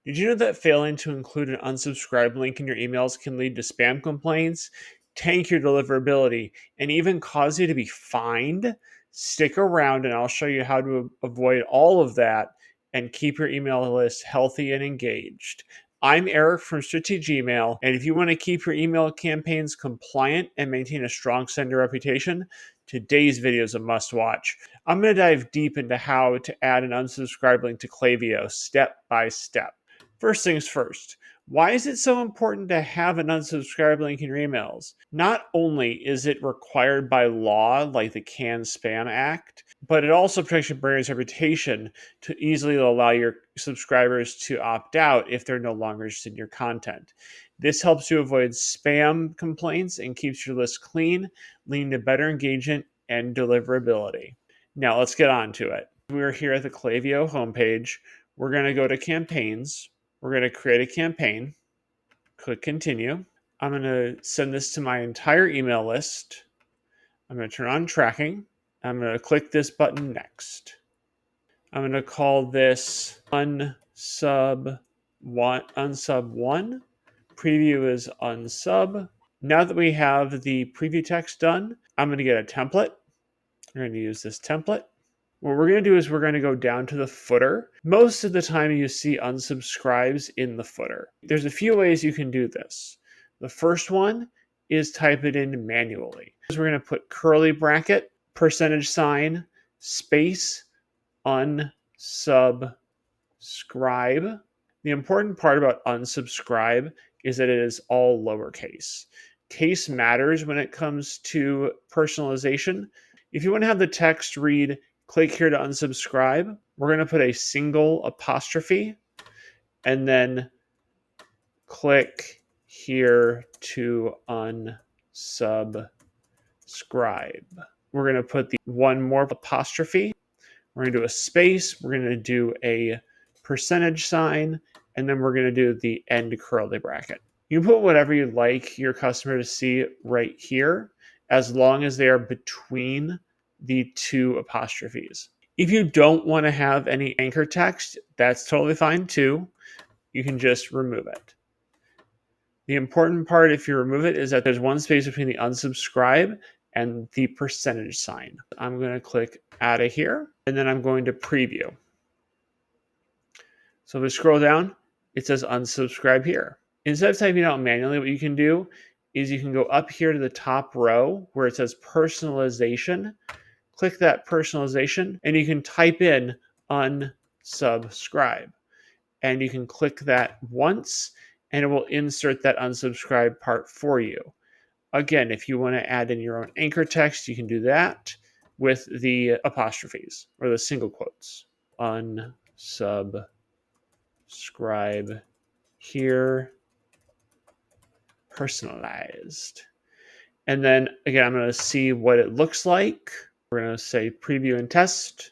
Did you know that failing to include an unsubscribe link in your emails can lead to spam complaints, tank your deliverability, and even cause you to be fined? Stick around and I'll show you how to avoid all of that and keep your email list healthy and engaged. I'm Eric from Strategic Email, and if you want to keep your email campaigns compliant and maintain a strong sender reputation, today's video is a must watch. I'm going to dive deep into how to add an unsubscribe link to Klaviyo step by step. First things first, why is it so important to have an unsubscribe link in your emails? Not only is it required by law, like the Can Spam Act, but it also protects your brand's reputation to easily allow your subscribers to opt out if they're no longer interested in your content. This helps you avoid spam complaints and keeps your list clean, leading to better engagement and deliverability. Now let's get on to it. We're here at the Klaviyo homepage. We're going to go to campaigns. We're going to create a campaign, click continue. I'm going to send this to my entire email list. I'm going to turn on tracking. I'm going to click this button next. I'm going to call this unsub one. Preview is unsub. Now that we have the preview text done, I'm going to get a template. We're going to use this template. What we're going to do is we're going to go down to the footer. Most of the time you see unsubscribes in the footer. There's a few ways you can do this. The first one is type it in manually. We're going to put curly bracket, %, space, unsubscribe. The important part about unsubscribe is that it is all lowercase. Case matters when it comes to personalization. If you want to have the text read, click here to unsubscribe, we're going to put a single apostrophe and then click here to unsubscribe. We're going to put the one more apostrophe. We're going to do a space. We're going to do a %, and then we're going to do the end curly bracket. You can put whatever you'd like your customer to see right here, as long as they are between the two apostrophes. If you don't want to have any anchor text, that's totally fine too. You can just remove it. The important part, if you remove it, is that there's one space between the unsubscribe and the %. I'm going to click out of here, and then I'm going to preview. So if we scroll down, it says unsubscribe here. Instead of typing out manually, what you can do is you can go up here to the top row where it says personalization. Click that personalization, and you can type in unsubscribe. And you can click that once, and it will insert that unsubscribe part for you. Again, if you want to add in your own anchor text, you can do that with the apostrophes or the single quotes. Unsubscribe here, personalized. And then again, I'm going to see what it looks like. We're going to say preview and test.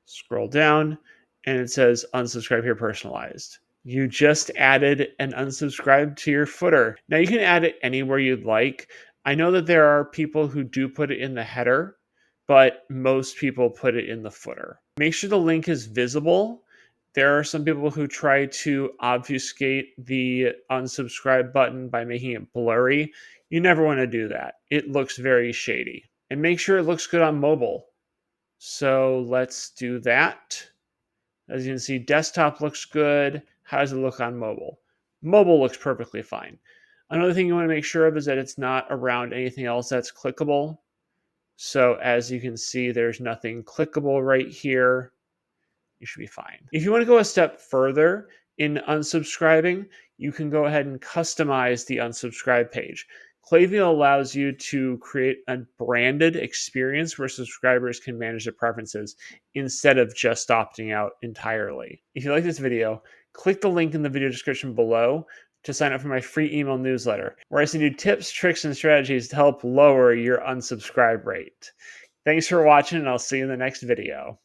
Scroll down, and it says unsubscribe here, personalized. You just added an unsubscribe to your footer. Now you can add it anywhere you'd like. I know that there are people who do put it in the header, but most people put it in the footer. Make sure the link is visible. There are some people who try to obfuscate the unsubscribe button by making it blurry. You never want to do that. It looks very shady. And make sure it looks good on mobile. So let's do that. As you can see, desktop looks good. How does it look on mobile? Mobile looks perfectly fine. Another thing you want to make sure of is that it's not around anything else that's clickable. So as you can see, there's nothing clickable right here. You should be fine. If you want to go a step further in unsubscribing, you can go ahead and customize the unsubscribe page. Klaviyo allows you to create a branded experience where subscribers can manage their preferences instead of just opting out entirely. If you like this video, click the link in the video description below to sign up for my free email newsletter, where I send you tips, tricks, and strategies to help lower your unsubscribe rate. Thanks for watching, and I'll see you in the next video.